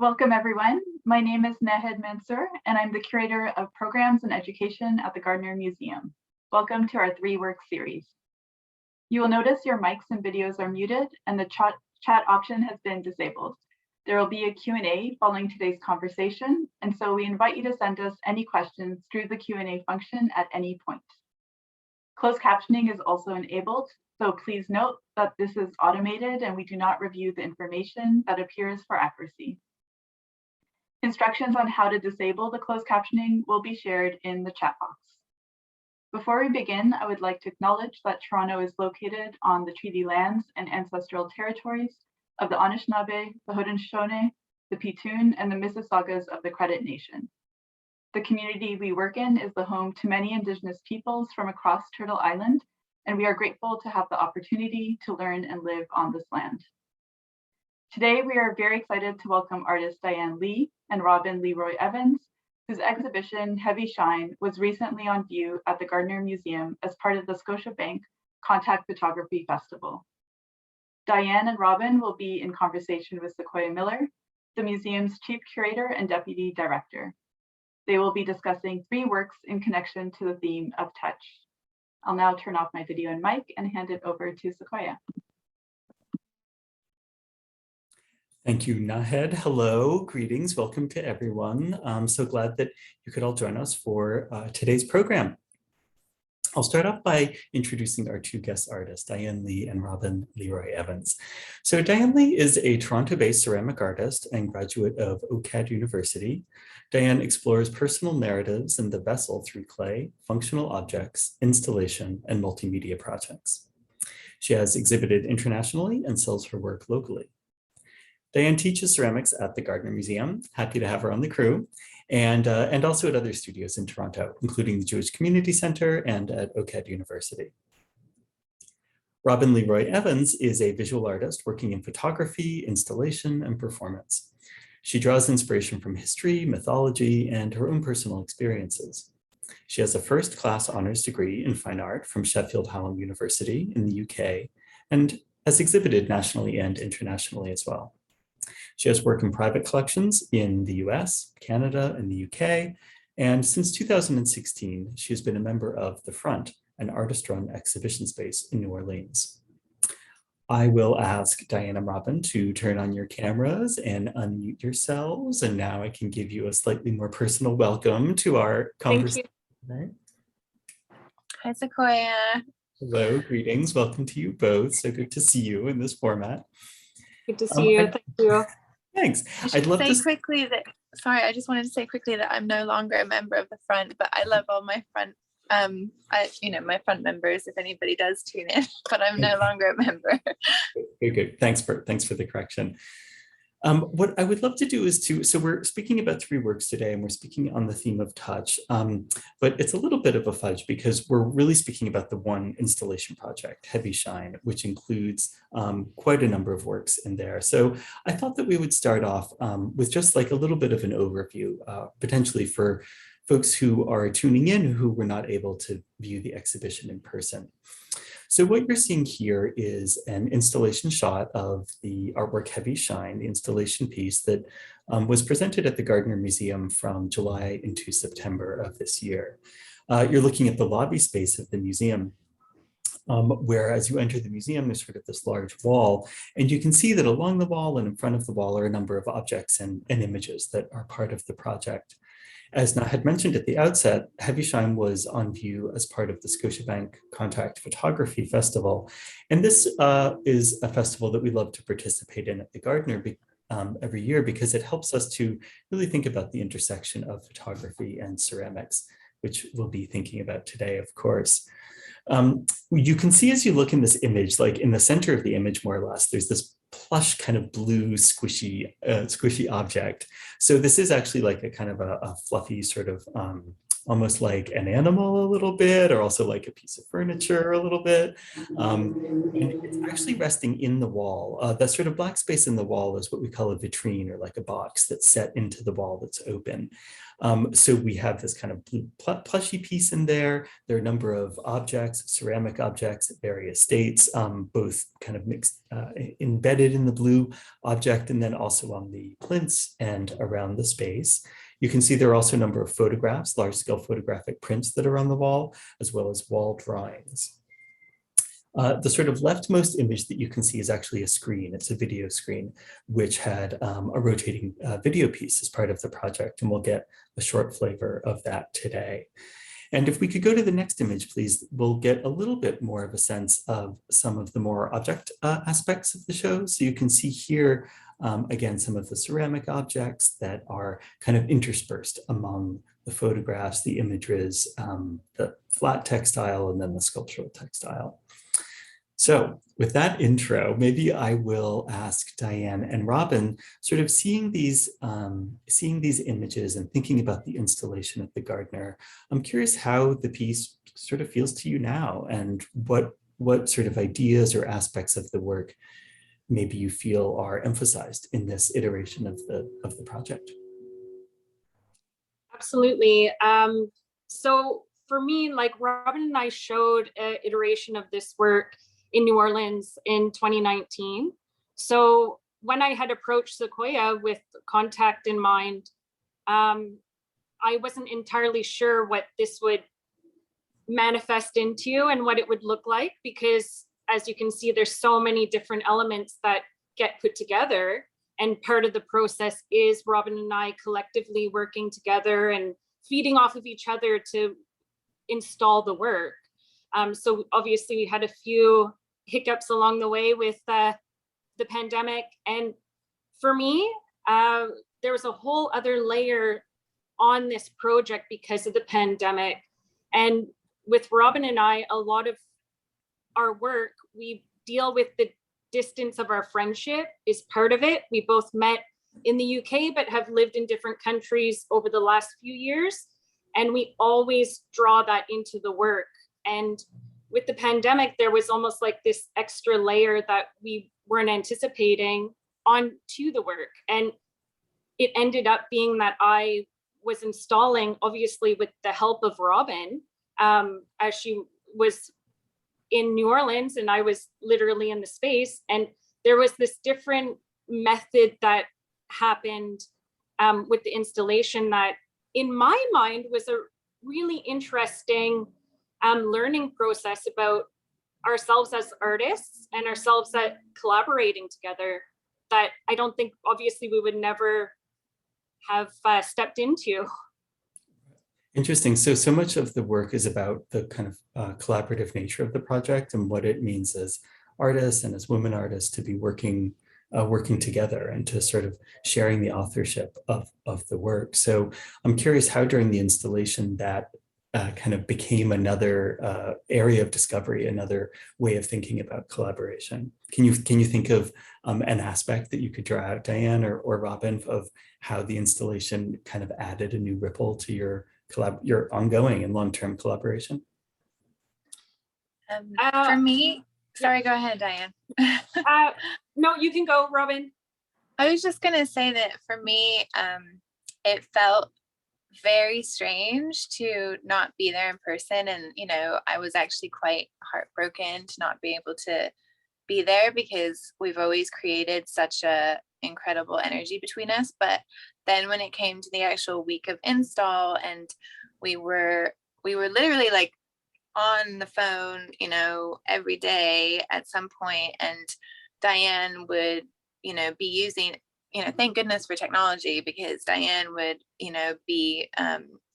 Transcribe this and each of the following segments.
Welcome everyone. My name is Nahed Mansour and I'm the curator of programs and education at the Gardiner Museum. Welcome to our 3-work series. You will notice your mics and videos are muted and the chat option has been disabled. There will be a Q&A following today's conversation, and so we invite you to send us any questions through the Q&A function at any point. Closed captioning is also enabled, so please note that this is automated and we do not review the information that appears for accuracy. Instructions on how to disable the closed captioning will be shared in the chat box. Before we begin, I would like to acknowledge that Toronto is located on the treaty lands and ancestral territories of the Anishinaabe, the Haudenosaunee, the Petun, and the Mississaugas of the Credit Nation. The community we work in is the home to many Indigenous peoples from across Turtle Island, and we are grateful to have the opportunity to learn and live on this land. Today, we are very excited to welcome artists Dianne Lee and Robyn LeRoy-Evans, whose exhibition Heavy Shine was recently on view at the Gardiner Museum as part of the Scotiabank Contact Photography Festival. Dianne and Robyn will be in conversation with Sequoia Miller, the museum's chief curator and deputy director. They will be discussing 3 works in connection to the theme of touch. I'll now turn off my video and mic and hand it over to Sequoia. Thank you, Nahed. Hello, greetings, welcome to everyone. I'm so glad that you could all join us for today's program. I'll start off by introducing our 2 guest artists, Dianne Lee and Robyn LeRoy-Evans. So Dianne Lee is a Toronto-based ceramic artist and graduate of OCAD University. Dianne explores personal narratives in the vessel through clay, functional objects, installation, and multimedia projects. She has exhibited internationally and sells her work locally. Dianne teaches ceramics at the Gardiner Museum, happy to have her on the crew, and also at other studios in Toronto, including the Jewish Community Center and at OCAD University. Robyn LeRoy-Evans is a visual artist working in photography, installation, and performance. She draws inspiration from history, mythology, and her own personal experiences. She has a first-class honors degree in fine art from Sheffield Hallam University in the UK, and has exhibited nationally and internationally as well. She has worked in private collections in the US, Canada, and the UK, and since 2016, she has been a member of The Front, an artist-run exhibition space in New Orleans. I will ask Dianne and Robyn to turn on your cameras and unmute yourselves, and now I can give you a slightly more personal welcome to our conversation today. Hi, Sequoia. Hello, greetings, welcome to you both. So good to see you in this format. Good to see you, thank you. Thanks. I'd love to say quickly that, sorry, I just wanted to say quickly that I'm no longer a member of the Front, but I love all my front, my front members, if anybody does tune in, but I'm no longer a member. Very good. Thanks for the correction. What I would love to do is so we're speaking about 3 works today and we're speaking on the theme of touch, but it's a little bit of a fudge because we're really speaking about the one installation project, Heavy Shine, which includes quite a number of works in there. So I thought that we would start off with just like a little bit of an overview, potentially for folks who are tuning in who were not able to view the exhibition in person. So what you're seeing here is an installation shot of the artwork Heavy Shine, the installation piece that was presented at the Gardiner Museum from July into September of this year. You're looking at the lobby space of the museum, where as you enter the museum, there's sort of this large wall, and you can see that along the wall and in front of the wall are a number of objects and images that are part of the project. As Nahed mentioned at the outset, Heavy Shine was on view as part of the Scotiabank Contact Photography Festival. And this is a festival that we love to participate in at the Gardiner every year because it helps us to really think about the intersection of photography and ceramics, which we'll be thinking about today, of course. You can see as you look in this image, like in the center of the image, more or less, there's this plush kind of blue squishy object. So this is actually like a kind of a fluffy sort of almost like an animal a little bit, or also like a piece of furniture a little bit. And it's actually resting in the wall. That sort of black space in the wall is what we call a vitrine, or like a box that's set into the wall that's open. So we have this kind of blue plushy piece in there. There are a number of objects, ceramic objects at various states, both kind of mixed, embedded in the blue object, and then also on the plinths and around the space. You can see there are also a number of photographs, large-scale photographic prints that are on the wall, as well as wall drawings. The sort of leftmost image that you can see is actually a screen. It's a video screen, which had a rotating video piece as part of the project, and we'll get a short flavor of that today. And if we could go to the next image, please, we'll get a little bit more of a sense of some of the more object aspects of the show. So you can see here, again, some of the ceramic objects that are kind of interspersed among the photographs, the images, the flat textile, and then the sculptural textile. So with that intro, maybe I will ask Dianne and Robyn, sort of seeing these images and thinking about the installation at the Gardiner, I'm curious how the piece sort of feels to you now, and what sort of ideas or aspects of the work maybe you feel are emphasized in this iteration of the project. Absolutely. So for me, like Robyn and I showed an iteration of this work in New Orleans in 2019. So when I had approached Sequoia with contact in mind, I wasn't entirely sure what this would manifest into and what it would look like, because as you can see, there's so many different elements that get put together. And part of the process is Robyn and I collectively working together and feeding off of each other to install the work. So obviously we had a few hiccups along the way with the pandemic. And for me, there was a whole other layer on this project because of the pandemic. And with Robyn and I, a lot of our work, we deal with the distance of our friendship is part of it. We both met in the UK, but have lived in different countries over the last few years. And we always draw that into the work. And with the pandemic, there was almost like this extra layer that we weren't anticipating onto the work. And it ended up being that I was installing, obviously with the help of Robyn, as she was in New Orleans and I was literally in the space. And there was this different method that happened with the installation that in my mind was a really interesting learning process about ourselves as artists and ourselves at collaborating together that I don't think obviously we would never have stepped into. Interesting. So much of the work is about the kind of collaborative nature of the project and what it means as artists and as women artists to be working together and to sort of sharing the authorship of the work. So I'm curious how during the installation that kind of became another area of discovery, another way of thinking about collaboration. Can you think of an aspect that you could draw out, Dianne or Robyn, of how the installation kind of added a new ripple to your ongoing and long-term collaboration? For me, sorry, go ahead, Dianne. No, you can go, Robyn. I was just gonna say that for me, it felt very strange to not be there in person, and I was actually quite heartbroken to not be able to be there because we've always created such a incredible energy between us. But then when it came to the actual week of install, and we were literally like on the phone every day at some point, and Dianne would be using thank goodness for technology, because Dianne would be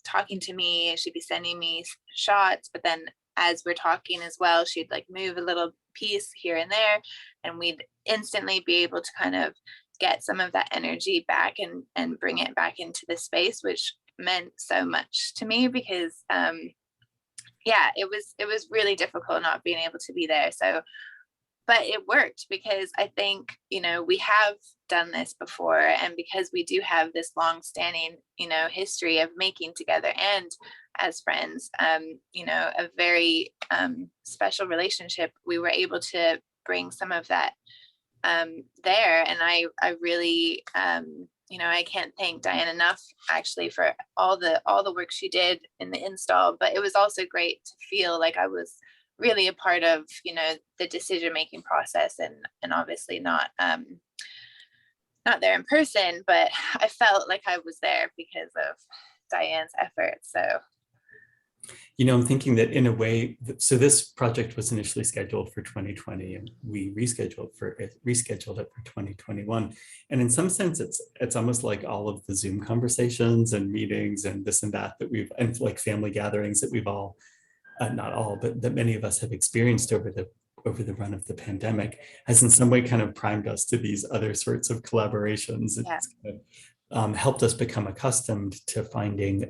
talking to me and she'd be sending me shots, but then as we're talking as well, she'd like move a little piece here and there, and we'd instantly be able to kind of get some of that energy back and bring it back into the space, which meant so much to me because yeah, it was really difficult not being able to be there. So but it worked because I think, we have done this before, and because we do have this long-standing, history of making together and as friends, a very special relationship, we were able to bring some of that there. And I really I can't thank Dianne enough actually for all the work she did in the install, but it was also great to feel like I was really a part of, the decision-making process, and obviously not there in person, but I felt like I was there because of Dianne's efforts. So I'm thinking that in a way, so this project was initially scheduled for 2020, and we rescheduled it for 2021. And in some sense, it's almost like all of the Zoom conversations and meetings and this and that and like family gatherings that we've all, not all, but that many of us have experienced over the run of the pandemic has in some way kind of primed us to these other sorts of collaborations. Yeah. It's kind of helped us become accustomed to finding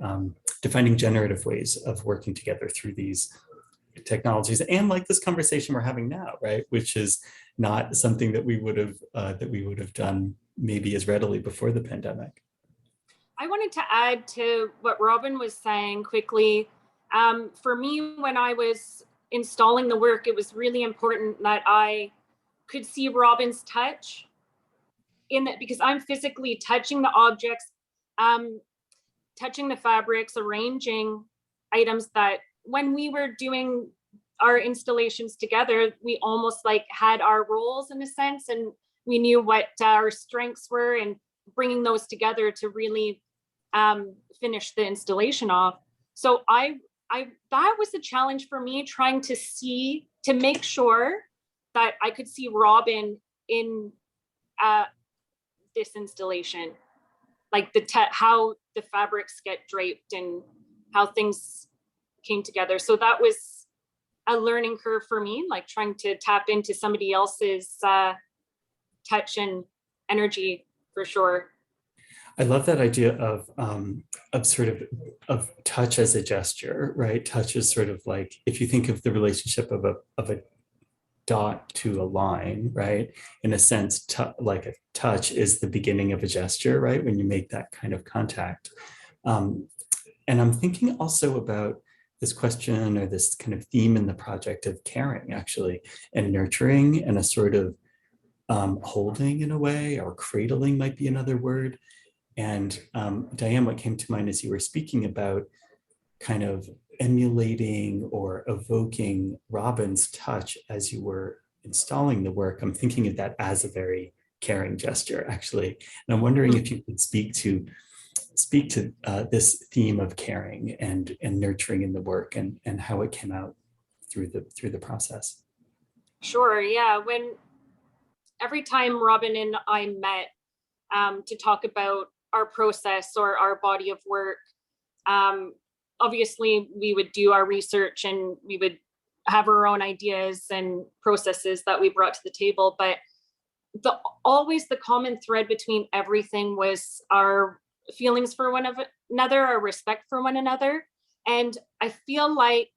generative ways of working together through these technologies, and like this conversation we're having now, right? Which is not something that we would have done maybe as readily before the pandemic. I wanted to add to what Robyn was saying quickly. For me, when I was installing the work, it was really important that I could see Robyn's touch in that, because I'm physically touching the objects, touching the fabrics, arranging items that when we were doing our installations together, we almost like had our roles in a sense, and we knew what our strengths were, and bringing those together to really finish the installation off. So that was a challenge for me, trying to make sure that I could see Robyn in this installation, like how the fabrics get draped and how things came together. So that was a learning curve for me, like trying to tap into somebody else's touch and energy, for sure. I love that idea of touch as a gesture, right? Touch is sort of like, if you think of the relationship of a dot to a line, right? In a sense, like a touch is the beginning of a gesture, right? When you make that kind of contact. And I'm thinking also about this question, or this kind of theme in the project of caring, actually, and nurturing, and a sort of holding in a way, or cradling might be another word. And Dianne, what came to mind as you were speaking about kind of emulating or evoking Robyn's touch as you were installing the work, I'm thinking of that as a very caring gesture, actually. And I'm wondering if you could speak to this theme of caring and nurturing in the work, and how it came out through the process. Sure. Yeah. Every time Robyn and I met to talk about our process or our body of work, obviously we would do our research and we would have our own ideas and processes that we brought to the table, but always the common thread between everything was our feelings for one another, our respect for one another. And I feel like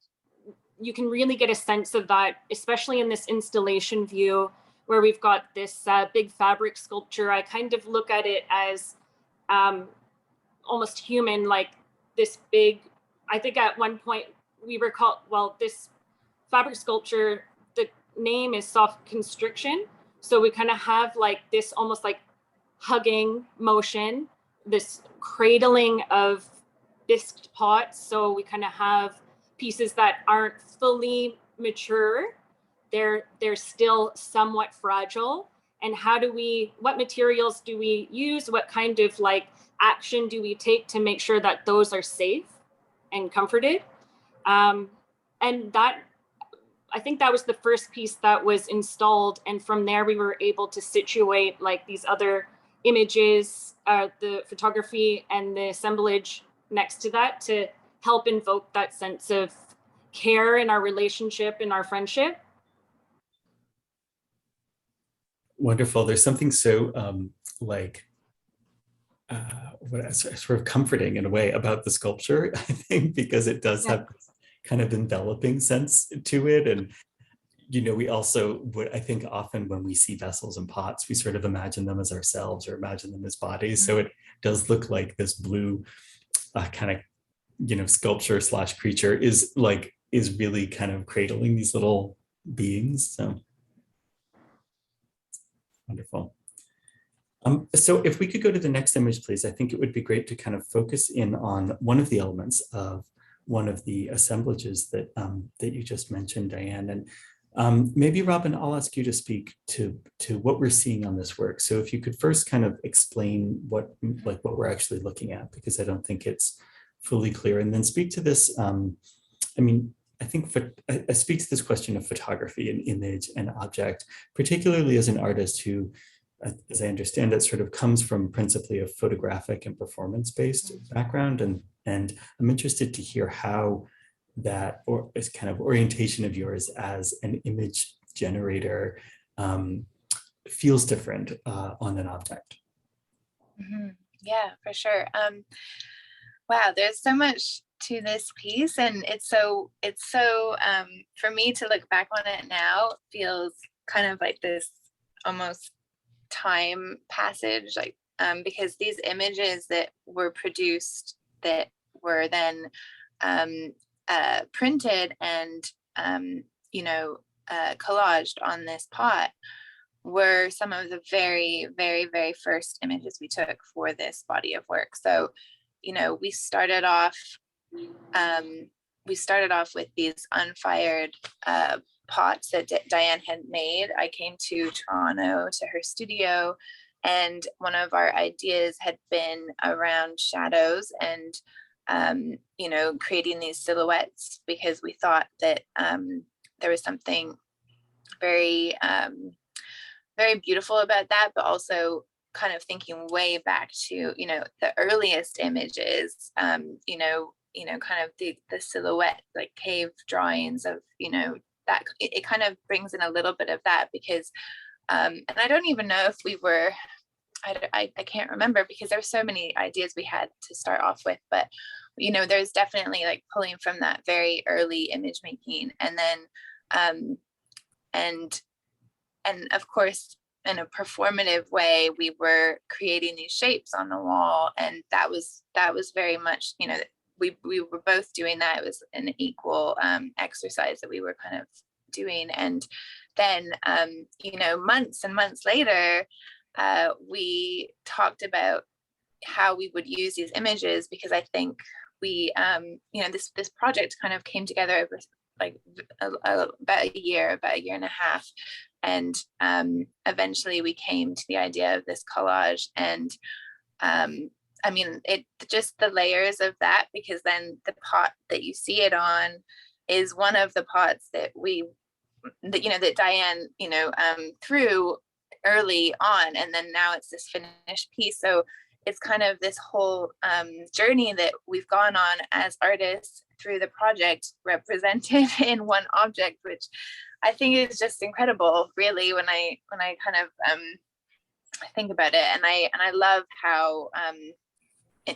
you can really get a sense of that, especially in this installation view where we've got this big fabric sculpture. I kind of look at it as almost human, like this big, I think at one point we were called, this fabric sculpture, the name is soft constriction. So we kind of have like this almost like hugging motion, this cradling of bisque pots. So we kind of have pieces that aren't fully mature. They're still somewhat fragile. And what materials do we use? What kind of like action do we take to make sure that those are safe and comforted? And that, I think that was the first piece that was installed. And from there, we were able to situate like these other images, the photography and the assemblage next to that to help invoke that sense of care in our relationship and our friendship. Wonderful. There's something so sort of comforting in a way about the sculpture, I think, because it does have this kind of enveloping sense to it. And, we also would, I think often when we see vessels and pots, we sort of imagine them as ourselves or imagine them as bodies. So it does look like this blue kind of, sculpture / creature is really kind of cradling these little beings. So wonderful. So if we could go to the next image, please, I think it would be great to kind of focus in on one of the elements of one of the assemblages that that you just mentioned, Dianne. And maybe Robyn, I'll ask you to speak to what we're seeing on this work. So if you could first kind of explain what we're actually looking at, because I don't think it's fully clear, and then speak to this. I mean, I think I speak to this question of photography and image and object, particularly as an artist who, as I understand it, sort of comes from principally a photographic and performance-based background. And I'm interested to hear how that or is kind of orientation of yours as an image generator feels different on an object. Mm-hmm. Yeah, for sure. Wow, there's so much to this piece, and it's so for me to look back on it now feels kind of like this almost time passage, like because these images that were produced that were then printed and collaged on this pot were some of the very, very, very first images we took for this body of work. So, we started off with these unfired pots that Dianne had made. I came to Toronto to her studio, and one of our ideas had been around shadows and creating these silhouettes, because we thought that there was something very very beautiful about that, but also kind of thinking way back to the earliest images, kind of the silhouette, like cave drawings of that it kind of brings in a little bit of that, because and I don't even know if we were, I can't remember, because there's so many ideas we had to start off with, but there's definitely like pulling from that very early image making, and then and of course in a performative way we were creating these shapes on the wall, and that was very much we were both doing that. It was an equal exercise that we were kind of doing. And then months and months later we talked about how we would use these images, because I think we this project kind of came together over like about a year and a half, and eventually we came to the idea of this collage. And I mean, it just the layers of that, because then the pot that you see it on is one of the pots that that Dianne threw early on, and then now it's this finished piece. So it's kind of this whole journey that we've gone on as artists through the project, represented in one object, which I think is just incredible, really, when I kind of think about it. And I love how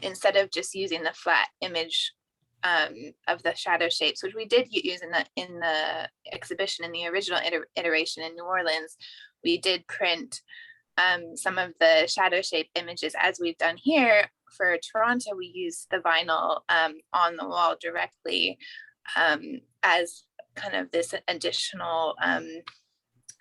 instead of just using the flat image of the shadow shapes, which we did use in the exhibition in the original iteration in New Orleans, we did print some of the shadow shape images as we've done here. For Toronto, we used the vinyl on the wall directly as kind of this additional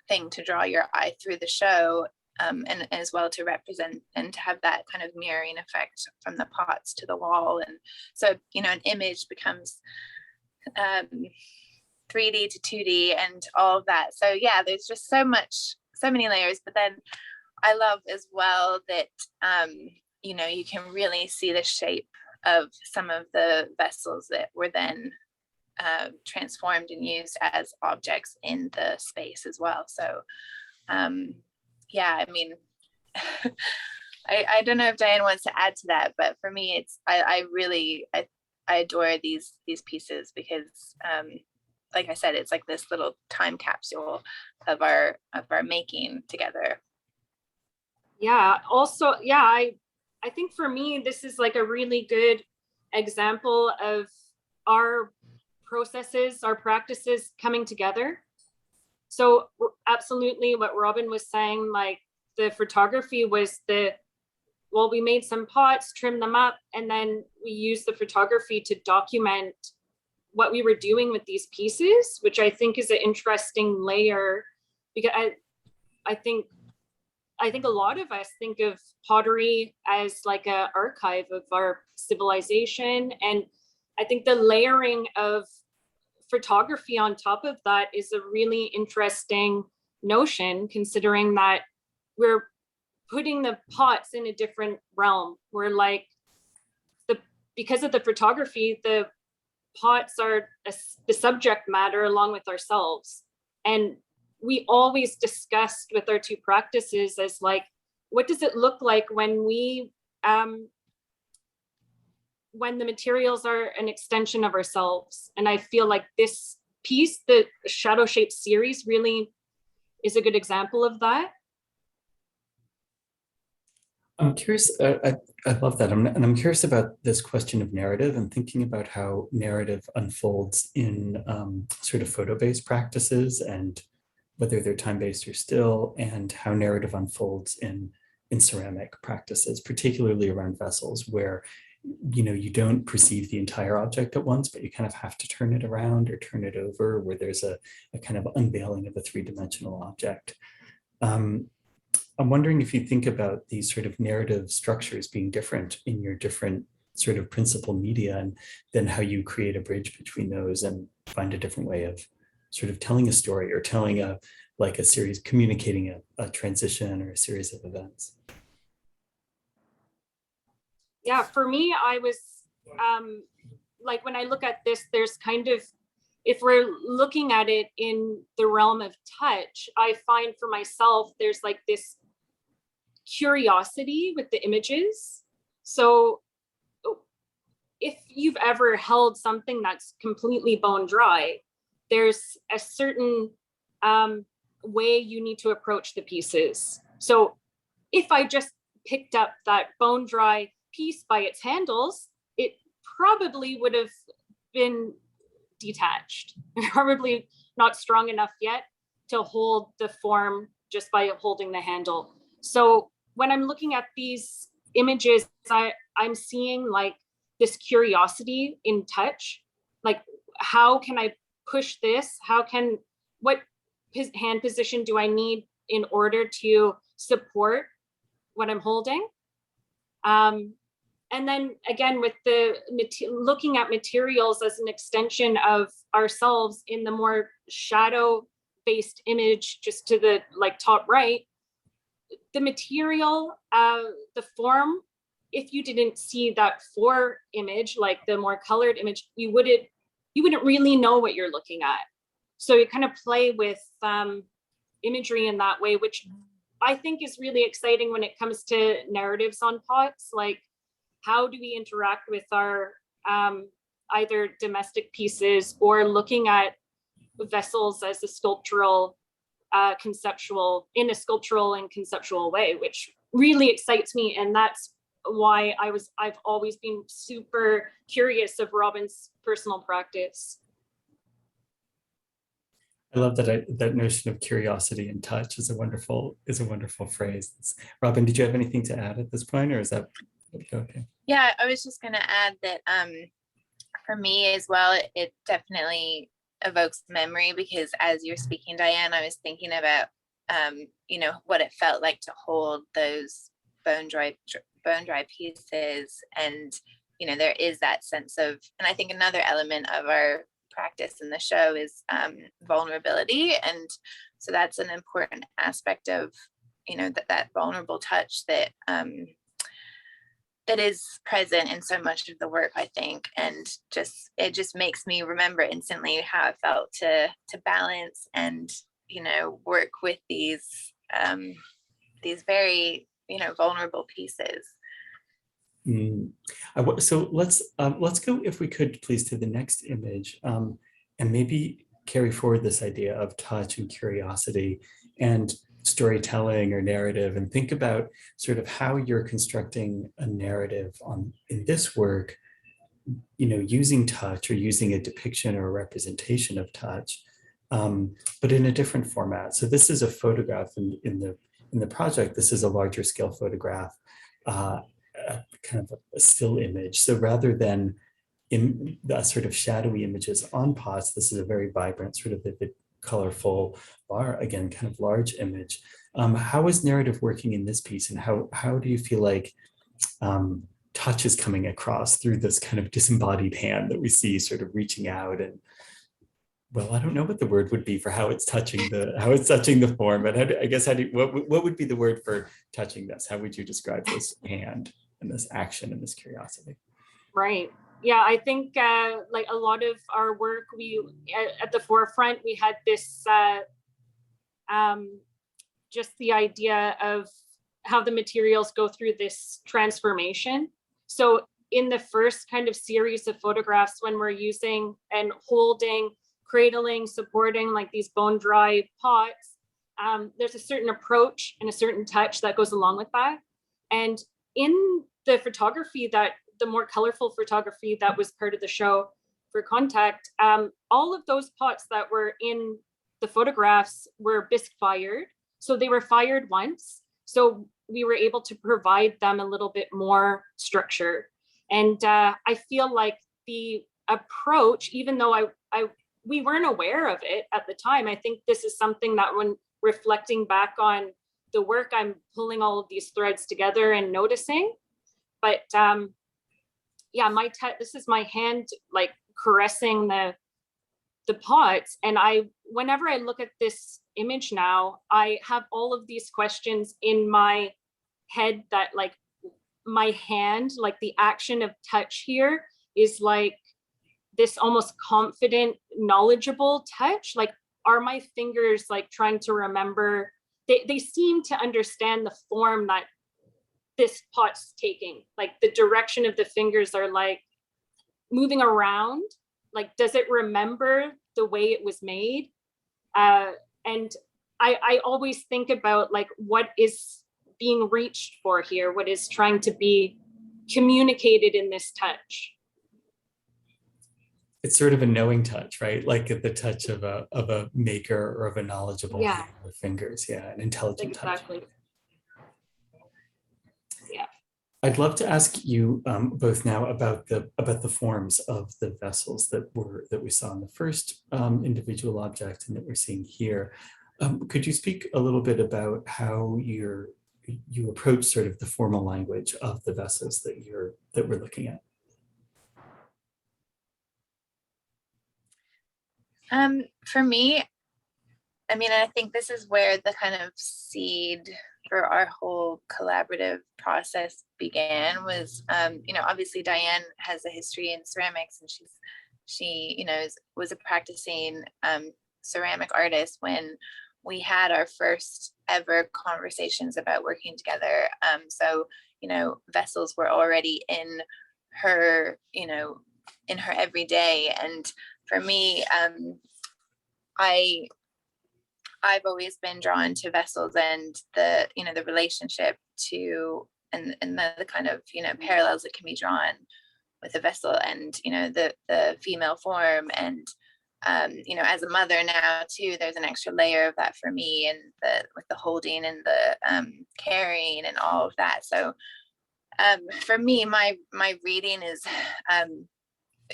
thing to draw your eye through the show, and as well to represent and to have that kind of mirroring effect from the pots to the wall. And so an image becomes 3D to 2D and all of that. So yeah, there's just so many layers. But then I love as well that you can really see the shape of some of the vessels that were then transformed and used as objects in the space as well. So yeah, I mean, I don't know if Dianne wants to add to that, but for me, it's I really adore these pieces, because like I said, it's like this little time capsule of our making together. Yeah, also, yeah, I think for me, this is like a really good example of our processes, our practices coming together. So absolutely what Robyn was saying, like the photography was we made some pots, trimmed them up, and then we used the photography to document what we were doing with these pieces, which I think is an interesting layer, because I think I think a lot of us think of pottery as like an archive of our civilization. And I think the layering of photography on top of that is a really interesting notion, considering that we're putting the pots in a different realm. We're like, because of the photography, the pots are the subject matter along with ourselves. And we always discussed with our two practices as like, what does it look like when we, when the materials are an extension of ourselves? And I feel like this piece, the Shadow Shape series, really is a good example of that. I'm curious, I love that. I'm curious about this question of narrative and thinking about how narrative unfolds in sort of photo-based practices, and whether they're time-based or still, and how narrative unfolds in ceramic practices, particularly around vessels, where you don't perceive the entire object at once, but you kind of have to turn it around or turn it over, where there's a kind of unveiling of a three-dimensional object. I'm wondering if you think about these sort of narrative structures being different in your different sort of principal media, and then how you create a bridge between those and find a different way of sort of telling a story, or telling a series, communicating a transition or a series of events. Yeah, for me, I was like, when I look at this, there's kind of, if we're looking at it in the realm of touch, I find for myself, there's like this curiosity with the images. So if you've ever held something that's completely bone dry, there's a certain way you need to approach the pieces. So if I just picked up that bone dry piece by its handles, it probably would have been detached, probably not strong enough yet to hold the form just by holding the handle. So when I'm looking at these images, I'm seeing like this curiosity in touch, like, how can I push this? What hand position do I need in order to support what I'm holding? And then again, with the looking at materials as an extension of ourselves in the more shadow-based image, just to the top right, the material, the form, if you didn't see that fore image, like the more colored image, you wouldn't really know what you're looking at. So you kind of play with imagery in that way, which I think is really exciting when it comes to narratives on pots. Like, how do we interact with our either domestic pieces, or looking at vessels as a sculptural, in a sculptural and conceptual way, which really excites me. And that's why I've always been super curious of Robyn's personal practice. I love that notion of curiosity and touch is a wonderful phrase. Robyn, did you have anything to add at this point, or is that okay? Yeah, I was just going to add that for me as well, it definitely evokes memory, because as you're speaking, Dianne, I was thinking about what it felt like to hold those bone dry pieces, and there is that sense of, and I think another element of our practice in the show is vulnerability, and so that's an important aspect of that vulnerable touch that that is present in so much of the work, I think. And it just makes me remember instantly how it felt to balance and work with these very vulnerable pieces. So let's go, if we could please, to the next image, and maybe carry forward this idea of touch and curiosity and storytelling or narrative, and think about sort of how you're constructing a narrative in this work, using touch, or using a depiction or a representation of touch, but in a different format. So this is a photograph in the project. This is a larger scale photograph, kind of a still image. So rather than in the sort of shadowy images on pots, this is a very vibrant, sort of vivid, colorful, again, kind of large image. How is narrative working in this piece, and how do you feel like touch is coming across through this kind of disembodied hand that we see sort of reaching out? And well, I don't know what the word would be for how it's touching the form, but what would be the word for touching this? How would you describe this hand and this action and this curiosity? Right. Yeah, I think like a lot of our work, we at the forefront, we had this just the idea of how the materials go through this transformation. So in the first kind of series of photographs, when we're using and holding, cradling, supporting like these bone dry pots, there's a certain approach and a certain touch that goes along with that. And in the photography, that the more colorful photography that was part of the show for Contact, all of those pots that were in the photographs were bisque fired. So they were fired once. So we were able to provide them a little bit more structure. And I feel like the approach, even though we weren't aware of it at the time, I think this is something that when reflecting back on the work, I'm pulling all of these threads together and noticing. But yeah, this is my hand like caressing the pots. And whenever I look at this image now, I have all of these questions in my head that like my hand, like the action of touch here is like this almost confident, knowledgeable touch. Like, are my fingers like trying to remember? They seem to understand the form that this pot's taking. Like the direction of the fingers are like moving around. Like, does it remember the way it was made? And I always think about like what is being reached for here, what is trying to be communicated in this touch. It's sort of a knowing touch, right? Like the touch of a maker or of a knowledgeable hand with fingers. Yeah, an intelligent touch. Yeah. I'd love to ask you both now about the forms of the vessels that we saw in the first individual object and that we're seeing here. Could you speak a little bit about how you approach sort of the formal language of the vessels that we're looking at? For me, I mean, I think this is where the kind of seed for our whole collaborative process began was, obviously Dianne has a history in ceramics, and she was a practicing ceramic artist when we had our first ever conversations about working together. So, vessels were already in her everyday. And for me, I've always been drawn to vessels and the relationship to and the kind of parallels that can be drawn with a vessel and the female form. And as a mother now too, there's an extra layer of that for me, and with the holding and the carrying and all of that. So for me, my reading is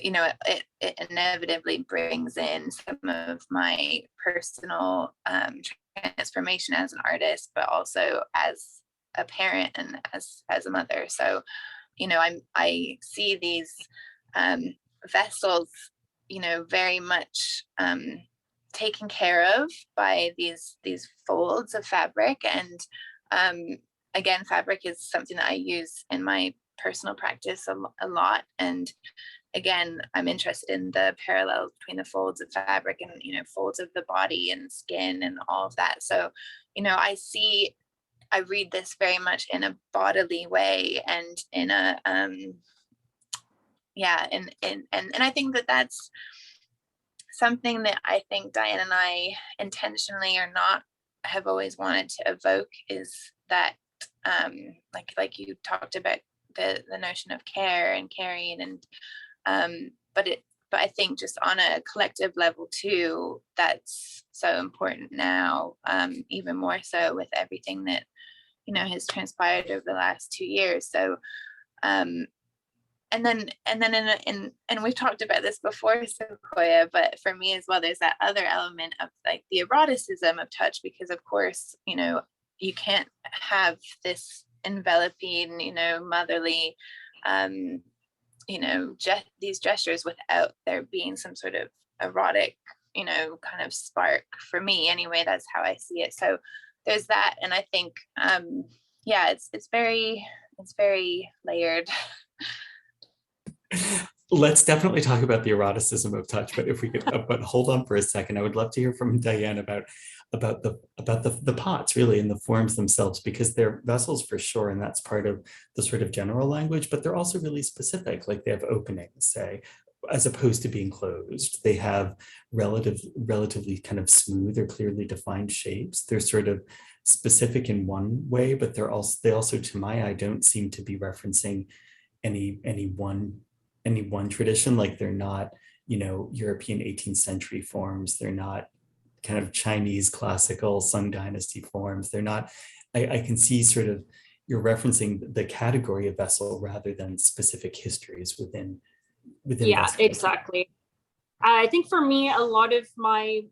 it inevitably brings in some of my personal transformation as an artist, but also as a parent and as a mother. So, I see these vessels, very much taken care of by these folds of fabric. And again, fabric is something that I use in my personal practice a lot. And again, I'm interested in the parallels between the folds of fabric and, folds of the body and skin and all of that. So, I read this very much in a bodily way and in a, and I think that that's something that I think Dianne and I intentionally or not have always wanted to evoke, is that, like you talked about the notion of care and caring, and but I think just on a collective level too, that's so important now, even more so with everything that has transpired over the last 2 years. So and we've talked about this before, Sequoia, but for me as well, there's that other element of like the eroticism of touch, because of course you can't have this enveloping, you know, motherly, you know, these gestures without there being some sort of erotic, you know, kind of spark. For me anyway, that's how I see it. So there's that. And I think yeah, it's very layered. Let's definitely talk about the eroticism of touch, but if we could, but hold on for a second. I would love to hear from Dianne about the pots really and the forms themselves, because they're vessels for sure, and that's part of the sort of general language, but they're also really specific. Like they have openings, say, as opposed to being closed. They have relatively kind of smooth or clearly defined shapes. They're sort of specific in one way, but they also, to my eye, don't seem to be referencing any one tradition. Like they're not, you know, European 18th century forms. They're not kind of Chinese classical Sung Dynasty forms. They're not, I can see sort of you're referencing the category of vessel rather than specific histories within Yeah, vessel. exactly. I think for me, a lot of my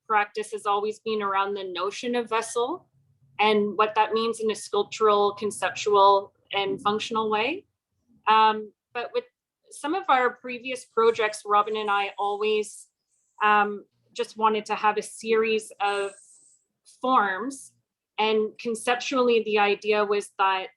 practice has always been around the notion of vessel and what that means in a sculptural, conceptual, and functional way. But with some of our previous projects, Robyn and I always just wanted to have a series of forms. And conceptually, the idea was that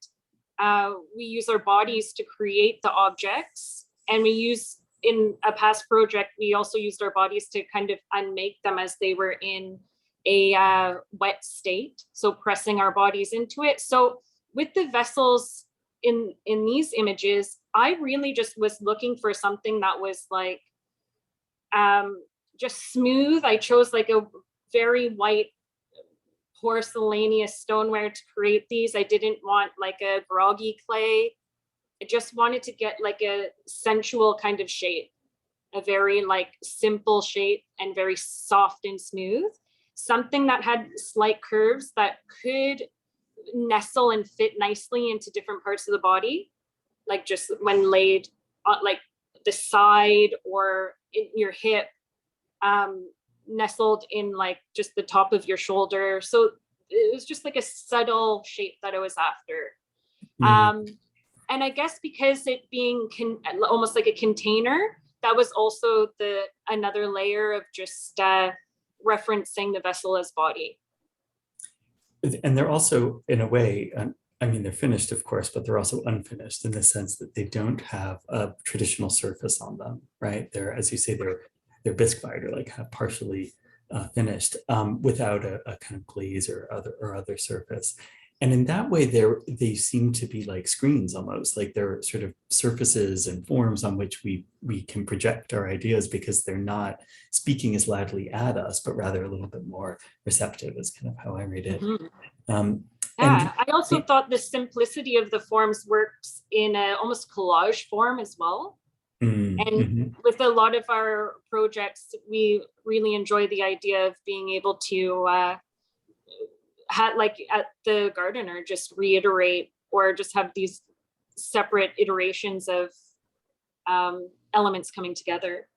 we use our bodies to create the objects. And we use, in a past project, we also used our bodies to kind of unmake them as they were in a wet state. So pressing our bodies into it. So with the vessels in these images, I really just was looking for something that was like just smooth. I chose like a very white porcelainous stoneware to create these. I didn't want like a groggy clay. I just wanted to get like a sensual kind of shape, a very like simple shape and very soft and smooth. Something that had slight curves that could nestle and fit nicely into different parts of the body, like just when laid on like the side or in your hip, nestled in like just the top of your shoulder. So it was just like a subtle shape that I was after. And I guess because it being almost like a container, that was also another layer of just referencing the vessel as body. And they're also, in a way, I mean, they're finished, of course, but they're also unfinished in the sense that they don't have a traditional surface on them, right? They're, as you say, they're bisqued or like partially finished without a kind of glaze or other surface. And in that way, they seem to be like screens almost, like they're sort of surfaces and forms on which we can project our ideas, because they're not speaking as loudly at us, but rather a little bit more receptive is kind of how I read it. Mm-hmm. Yeah, I also thought the simplicity of the forms works in a almost collage form as well. And with a lot of our projects, we really enjoy the idea of being able to like at the Gardiner, just reiterate or just have these separate iterations of elements coming together.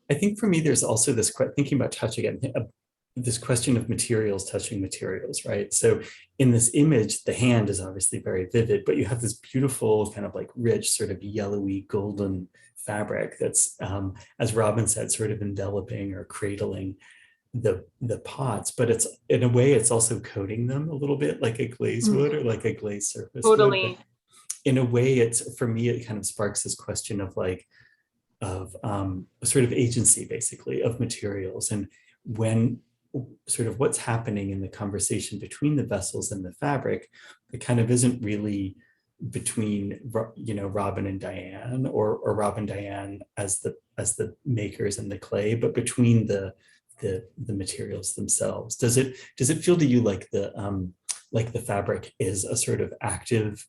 I think for me, there's also this, thinking about touch again, this question of materials touching materials, right? So in this image, the hand is obviously very vivid, but you have this beautiful kind of like rich sort of yellowy golden fabric that's, as Robyn said, sort of enveloping or cradling the pots, but it's, in a way, it's also coating them a little bit like a glaze would or like a glaze surface totally would. But in a way, it's, for me, it kind of sparks this question of like, of sort of agency, basically, of materials, and when sort of what's happening in the conversation between the vessels and the fabric, it kind of isn't really between, you know, Robyn and Dianne, or Robyn, Dianne as the makers and the clay, but between the materials themselves. Does it feel to you like the fabric is a sort of active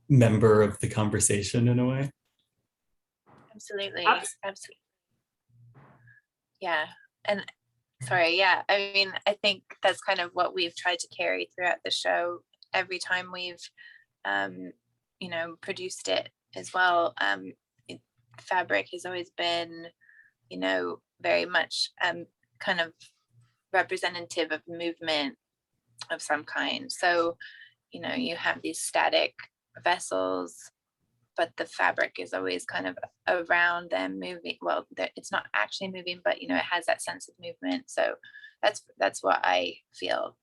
member of the conversation in a way? Absolutely. Yeah. And sorry, yeah. I mean, I think that's kind of what we've tried to carry throughout the show every time we've, you know, produced it as well. Fabric has always been, you know, very much kind of representative of movement of some kind. So, you know, you have these static vessels, but the fabric is always kind of around them moving. Well, it's not actually moving, but, you know, it has that sense of movement. So that's what I feel.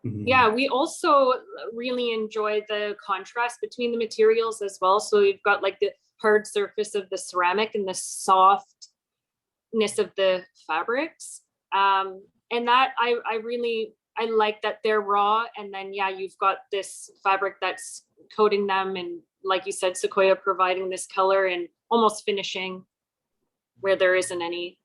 Yeah, we also really enjoy the contrast between the materials as well. So you've got like the hard surface of the ceramic and the softness of the fabrics. And that I like that they're raw. And then, yeah, you've got this fabric that's coating them. And like you said, Sequoia providing this color and almost finishing where there isn't any.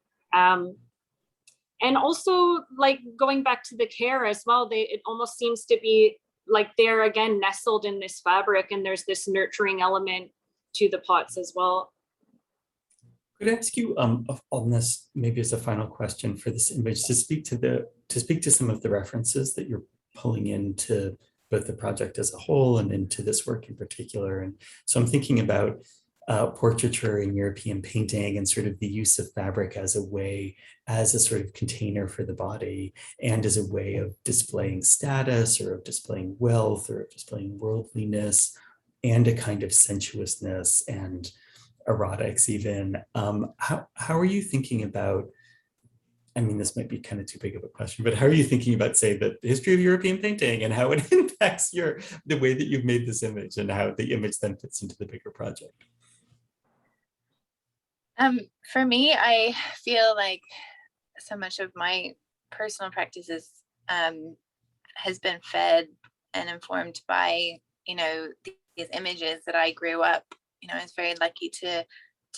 And also, like, going back to the care as well, it almost seems to be like they're again nestled in this fabric, and there's this nurturing element to the pots as well. Could I ask you on this, maybe as a final question for this image, to speak to some of the references that you're pulling into both the project as a whole and into this work in particular? And so I'm thinking about portraiture in European painting and sort of the use of fabric as a sort of container for the body and as a way of displaying status or of displaying wealth or of displaying worldliness and a kind of sensuousness and erotics even. How are you thinking about, I mean, this might be kind of too big of a question, but how are you thinking about, say, the history of European painting and how it impacts the way that you've made this image and how the image then fits into the bigger project? For me, I feel like so much of my personal practices has been fed and informed by, you know, these images that I grew up. You know, I was very lucky to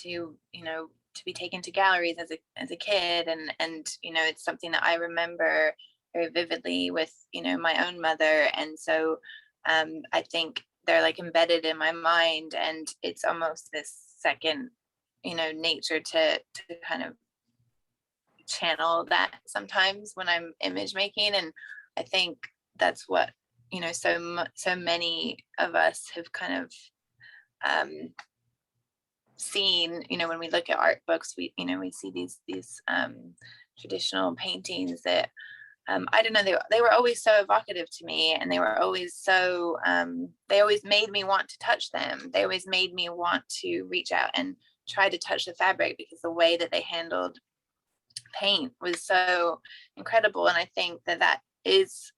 you know, to be taken to galleries as a kid, and you know, it's something that I remember very vividly with, you know, my own mother, and so I think they're like embedded in my mind, and it's almost this second, you know, nature to kind of channel that sometimes when I'm image making. And I think that's what, you know, so many of us have kind of seen, you know, when we look at art books, we see these traditional paintings that I don't know, they were always so evocative to me, and they were always so they always made me want to touch them. They always made me want to reach out and try to touch the fabric, because the way that they handled paint was so incredible. And I think that is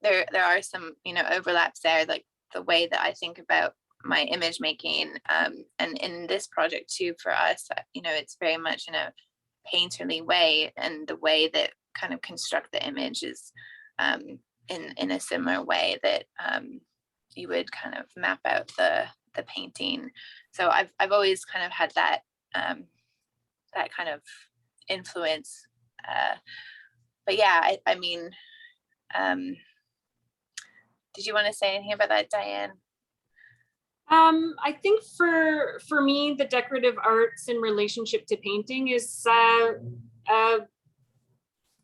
there are some, you know, overlaps there, like the way that I think about my image making, and in this project too, for us, you know, it's very much in a painterly way, and the way that kind of construct the image is in a similar way that you would kind of map out the painting. So I've always kind of had that that kind of influence. But yeah, I mean, did you want to say anything about that, Dianne? I think for me, the decorative arts in relationship to painting is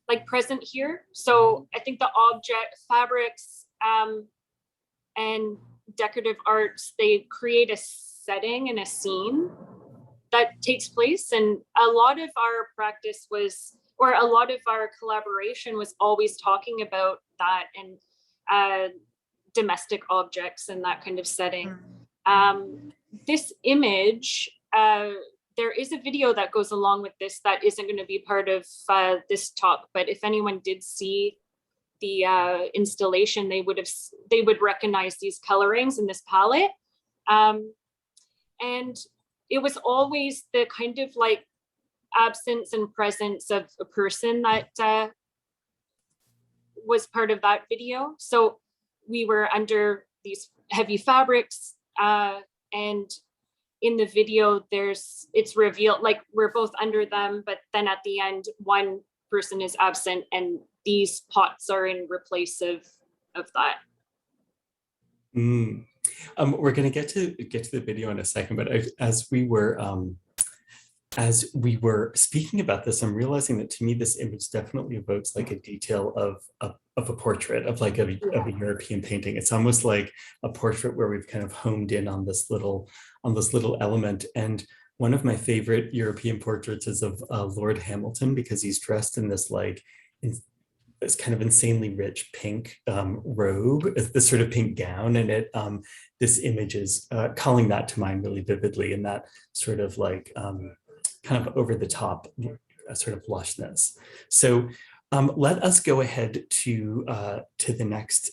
like present here. So I think the object, fabrics, and decorative arts, they create a setting and a scene that takes place. And a lot of our practice was, or a lot of our collaboration was always talking about that, and domestic objects and that kind of setting. This image, there is a video that goes along with this that isn't going to be part of this talk, but if anyone did see the installation, they would recognize these colorings in this palette. And it was always the kind of like absence and presence of a person that was part of that video. So we were under these heavy fabrics, and in the video it's revealed like we're both under them, but then at the end one person is absent, and these pots are in replace of that. We're going to get to the video in a second, but as we were speaking about this, I'm realizing that to me this image definitely evokes like a detail of a portrait, of like a European painting. It's almost like a portrait where we've kind of honed in on this little element. And one of my favorite European portraits is of Lord Hamilton, because he's dressed in this like this kind of insanely rich pink robe, this sort of pink gown, and it this image is calling that to mind really vividly, and that sort of like kind of over the top sort of lushness. So let us go ahead to the next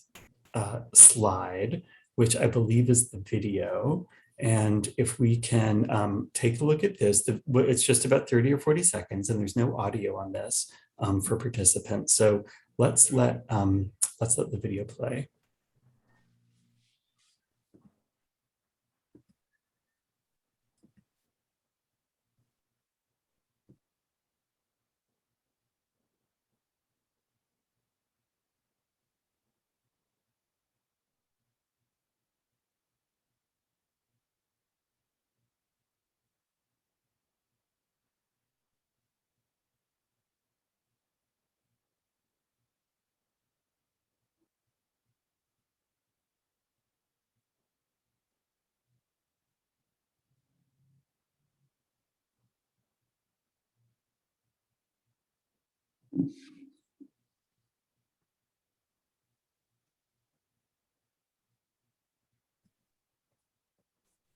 slide, which I believe is the video. And if we can take a look at this, it's just about 30 or 40 seconds, and there's no audio on this for participants. So let's let the video play.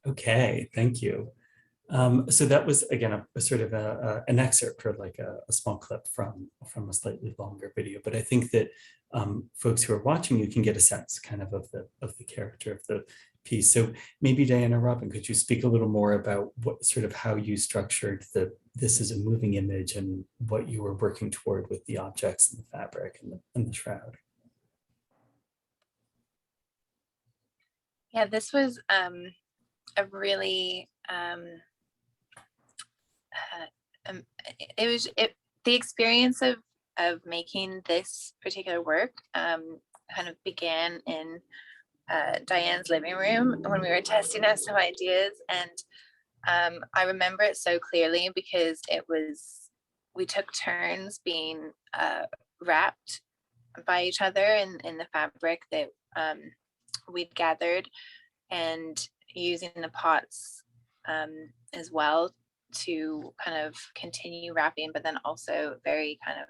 Okay, thank you. So that was, again, a sort of an excerpt, or like a small clip from a slightly longer video. But I think that folks who are watching, you can get a sense kind of the character of the piece. So maybe Dianne or Robyn, could you speak a little more about what sort of how you structured this as a moving image, and what you were working toward with the objects and the fabric and the shroud? Yeah, this was a really the experience of making this particular work kind of began in Dianne's living room when we were testing out some ideas, and I remember it so clearly because we took turns being wrapped by each other in the fabric that we'd gathered, and using the pots as well to kind of continue wrapping, but then also very kind of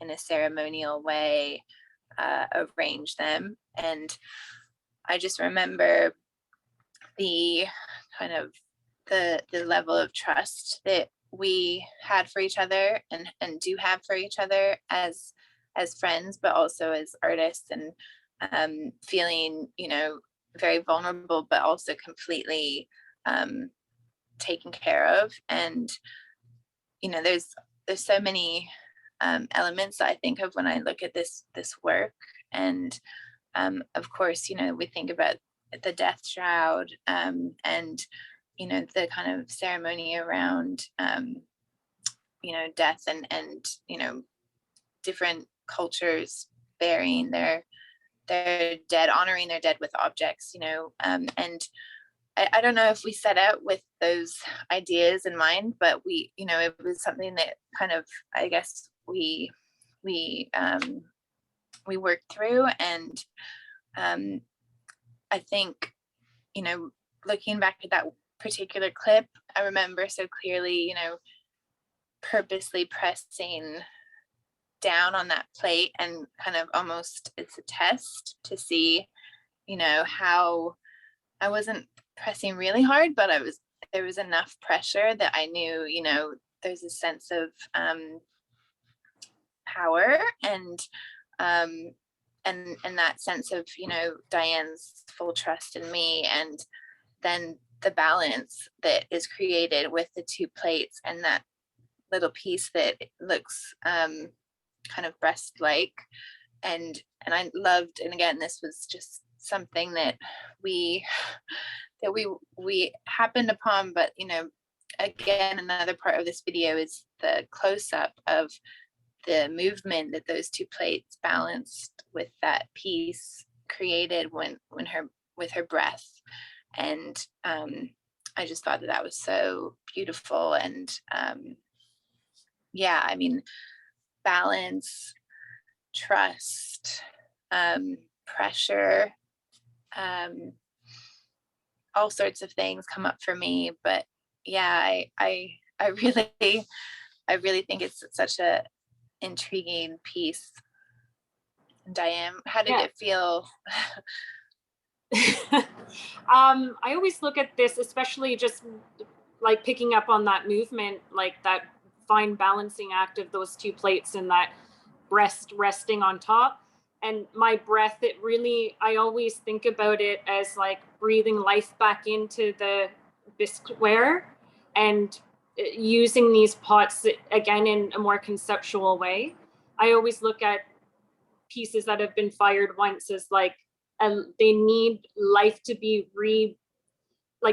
in a ceremonial way arrange them. And I just remember the kind of the level of trust that we had for each other and do have for each other as friends, but also as artists, and feeling, very vulnerable, but also completely taken care of. And there's so many elements that I think of when I look at this work. And of course, we think about the death shroud, and the kind of ceremony around death, and different cultures burying their dead, honoring their dead with objects, and I don't know if we set out with those ideas in mind, but it was something that kind of, I guess, we worked through. And I think, looking back at that particular clip, I remember so clearly, purposely pressing down on that plate, and kind of almost, it's a test to see, how I wasn't pressing really hard, but there was enough pressure that I knew, there's a sense of power, and that sense of, Dianne's full trust in me, and then the balance that is created with the two plates, and that little piece that looks kind of breast-like, and I loved, and again, this was just something that we happened upon, but again, another part of this video is the close-up of the movement that those two plates balanced with that piece created with her breath. And I just thought that was so beautiful. And yeah, I mean, balance, trust, pressure, all sorts of things come up for me. But yeah, I really think it's such a intriguing piece. Dianne, how did Yeah. it feel? I always look at this, especially just like picking up on that movement, like that fine balancing act of those two plates and that breast resting on top. And my breath, it really, I always think about it as like breathing life back into the bisqueware and using these pots again in a more conceptual way. I always look at pieces that have been fired once as like they need life to be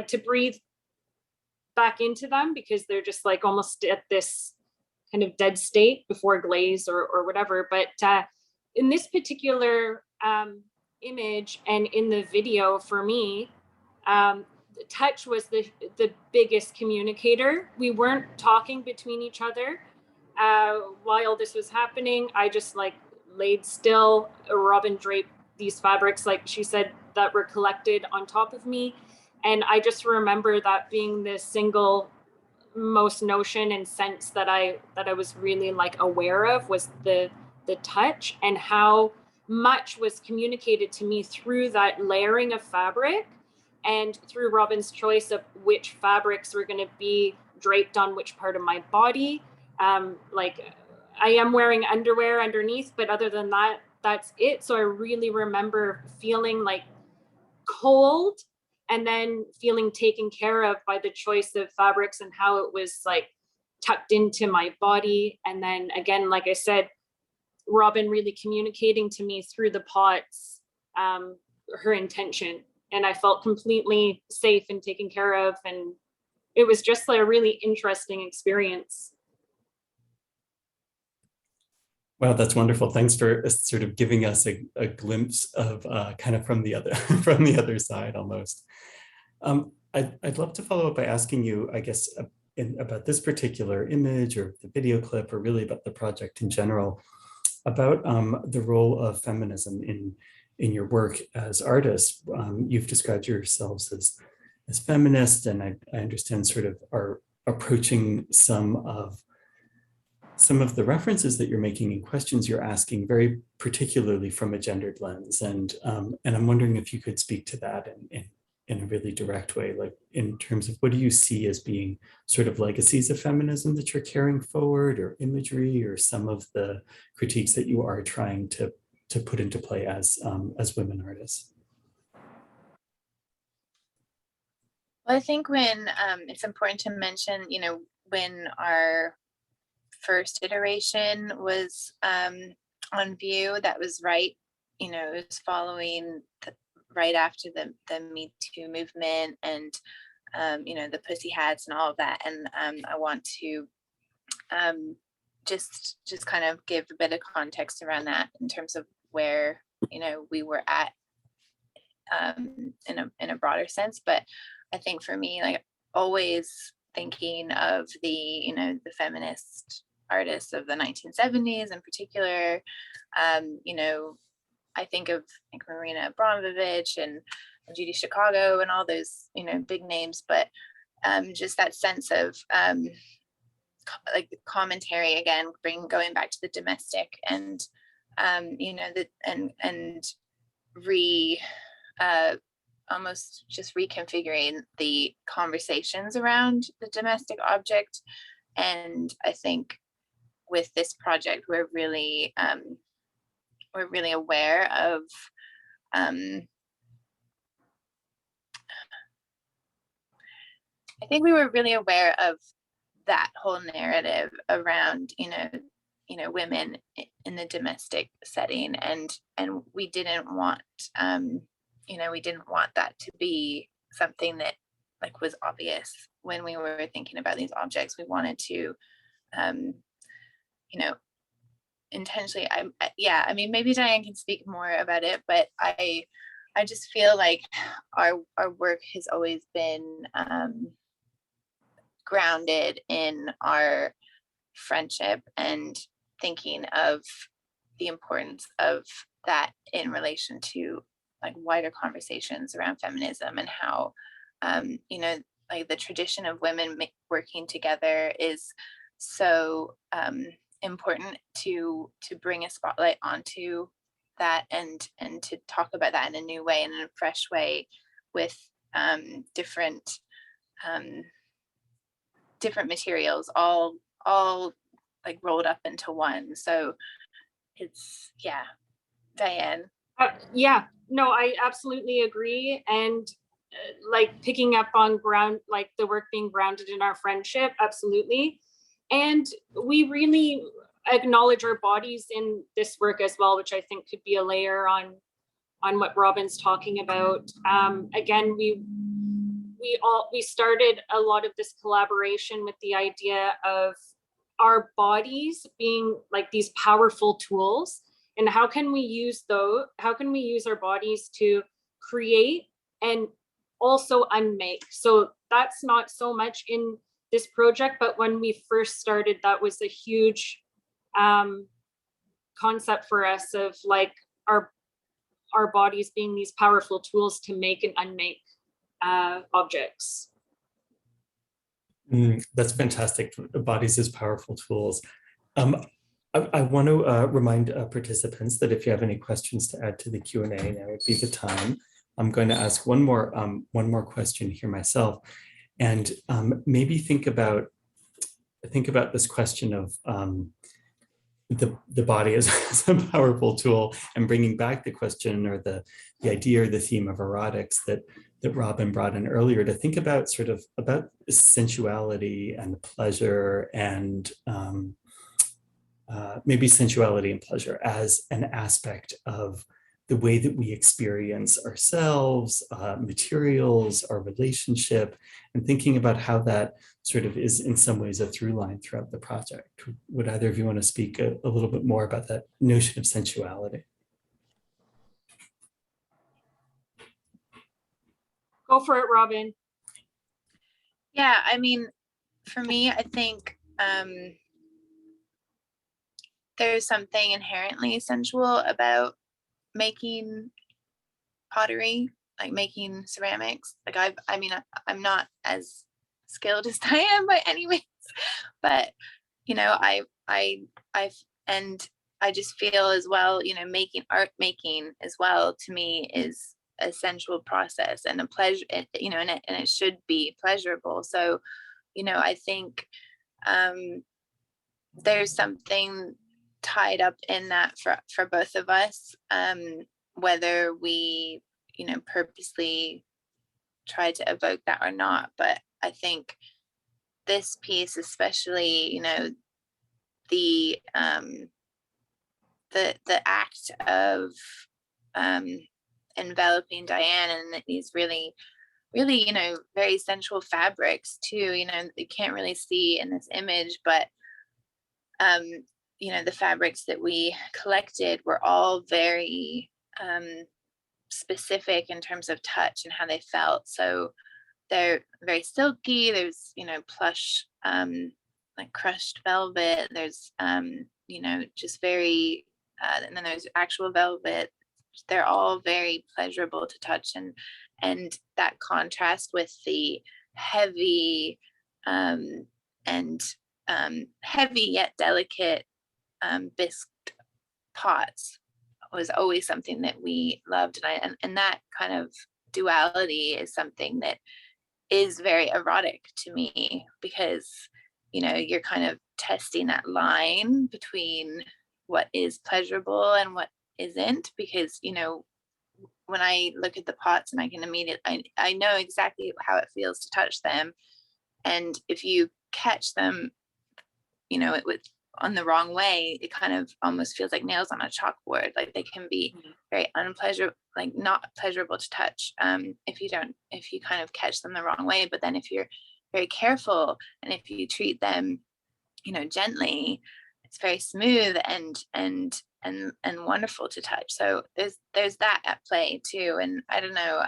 to breathe back into them, because they're just like almost at this kind of dead state before glaze or whatever. But in this particular image and in the video, for me, touch was the biggest communicator. We weren't talking between each other while this was happening. I just like laid still. Robyn draped these fabrics, like she said, that were collected on top of me. And I just remember that being the single most notion and sense that I was really like aware of, was the touch, and how much was communicated to me through that layering of fabric and through Robyn's choice of which fabrics were going to be draped on which part of my body. Like I am wearing underwear underneath, but other than that, that's it. So I really remember feeling like cold and then feeling taken care of by the choice of fabrics and how it was like tucked into my body. And then again, like I said, Robyn really communicating to me through the pots, her intention. And I felt completely safe and taken care of. And it was just like a really interesting experience. Wow, that's wonderful. Thanks for sort of giving us a glimpse of kind of from the other from the other side almost. I'd love to follow up by asking you, I guess, about this particular image or the video clip, or really about the project in general, about the role of feminism in your work as artists. You've described yourselves as feminist, and I understand sort of are approaching some of the references that you're making and questions you're asking very particularly from a gendered lens. And I'm wondering if you could speak to that in a really direct way, like in terms of what do you see as being sort of legacies of feminism that you're carrying forward, or imagery, or some of the critiques that you are trying to put into play as women artists? Well, I think when it's important to mention, you know, when our first iteration was on view, that was right, you know, it was following right after the Me Too movement, and you know, the pussy hats and all of that. And I want to just kind of give a bit of context around that in terms of where, you know, we were at in a broader sense. But I think for me, like always thinking of the, you know, the feminist artists of the 1970s in particular, you know, I think of like Marina Abramovich and Judy Chicago and all those, you know, big names, but just that sense of like the commentary again, going back to the domestic, and you know, and almost just reconfiguring the conversations around the domestic object. And I think with this project, we're really aware of I think we were really aware of that whole narrative around, you know, women in the domestic setting, and we didn't want, you know, we didn't want that to be something that like was obvious when we were thinking about these objects. We wanted to, you know, intentionally, I mean, maybe Dianne can speak more about it, but I just feel like our work has always been grounded in our friendship, and thinking of the importance of that in relation to like wider conversations around feminism, and how you know, like the tradition of women working together is so important to bring a spotlight onto that and to talk about that in a new way and in a fresh way with different materials all like rolled up into one. So it's, yeah. Dianne. Yeah, no, I absolutely agree. And like picking up on like the work being grounded in our friendship, absolutely. And we really acknowledge our bodies in this work as well, which I think could be a layer on what Robyn's talking about. Again, we started a lot of this collaboration with the idea of our bodies being like these powerful tools, and how can we use our bodies to create and also unmake. So that's not so much in this project, but when we first started, that was a huge concept for us, of like our bodies being these powerful tools to make and unmake objects. That's fantastic. Bodies as powerful tools. I want to remind participants that if you have any questions to add to the Q&A, now would be the time. I'm going to ask one more question here myself, and maybe think about this question of the body as a powerful tool, and bringing back the question or the idea or the theme of erotics that Robyn brought in earlier, to think about about sensuality and pleasure, and maybe sensuality and pleasure as an aspect of the way that we experience ourselves, materials, our relationship, and thinking about how that is in some ways a through line throughout the project. Would either of you want to speak a little bit more about that notion of sensuality? Go for it, Robyn. Yeah, I mean, for me, I think there's something inherently sensual about making pottery, like making ceramics. Like I'm not as skilled as Dianne by any means, but I just feel as well, art making as well, to me is a sensual process and a pleasure, and it should be pleasurable. So, I think there's something tied up in that for both of us, whether we purposely try to evoke that or not. But I think this piece especially, the act of enveloping Dianne in these really very sensual fabrics too, you can't really see in this image, but the fabrics that we collected were all very specific in terms of touch and how they felt. So they're very silky. There's plush, like crushed velvet. There's just very and then there's actual velvet. They're all very pleasurable to touch, and that contrast with the heavy and heavy yet delicate bisque pots was always something that we loved, and that kind of duality is something that is very erotic to me, because you're kind of testing that line between what is pleasurable and what isn't, because when I look at the pots and I can immediately I know exactly how it feels to touch them, and if you catch them it would on the wrong way, it kind of almost feels like nails on a chalkboard. Like they can be very unpleasurable, like not pleasurable to touch if you kind of catch them the wrong way. But then if you're very careful and if you treat them gently, it's very smooth and wonderful to touch. So there's that at play too. And I don't know,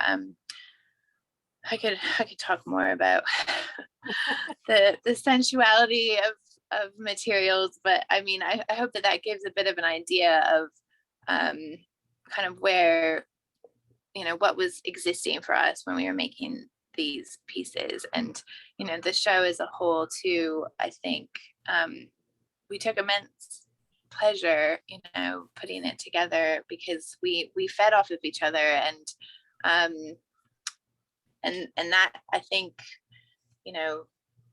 I could talk more about the sensuality of materials, but I mean, I hope that gives a bit of an idea of kind of where what was existing for us when we were making these pieces. And the show as a whole too, I think we took immense pleasure, putting it together, because we fed off of each other, and that, I think,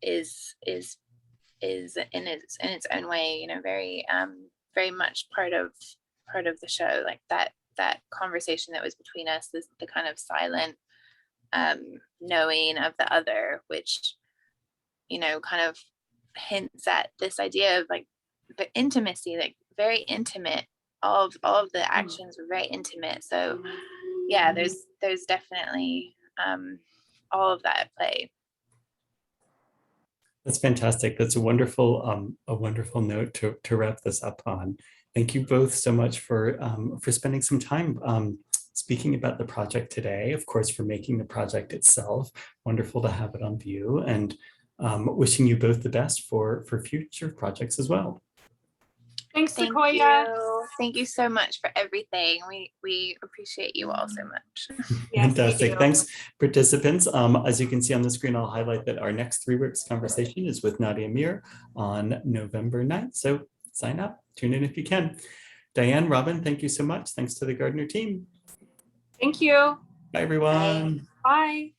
is in its own way, very much part of the show. Like that conversation that was between us is the kind of silent knowing of the other, which kind of hints at this idea of like the intimacy, like very intimate. All of the actions were very intimate. So yeah, there's definitely all of that at play. That's fantastic. That's a wonderful note to wrap this up on. Thank you both so much for spending some time speaking about the project today. Of course, for making the project itself. Wonderful to have it on view, and wishing you both the best for future projects as well. Thanks, Thank Sequoia. you. Thank you so much for everything. We appreciate you all so much. Yes, Fantastic. Thanks, participants. As you can see on the screen, I'll highlight that our next 3 Works conversation is with Nadia Mir on November 9th. So sign up, tune in if you can. Dianne, Robyn, thank you so much. Thanks to the Gardiner team. Thank you. Bye, everyone. Bye.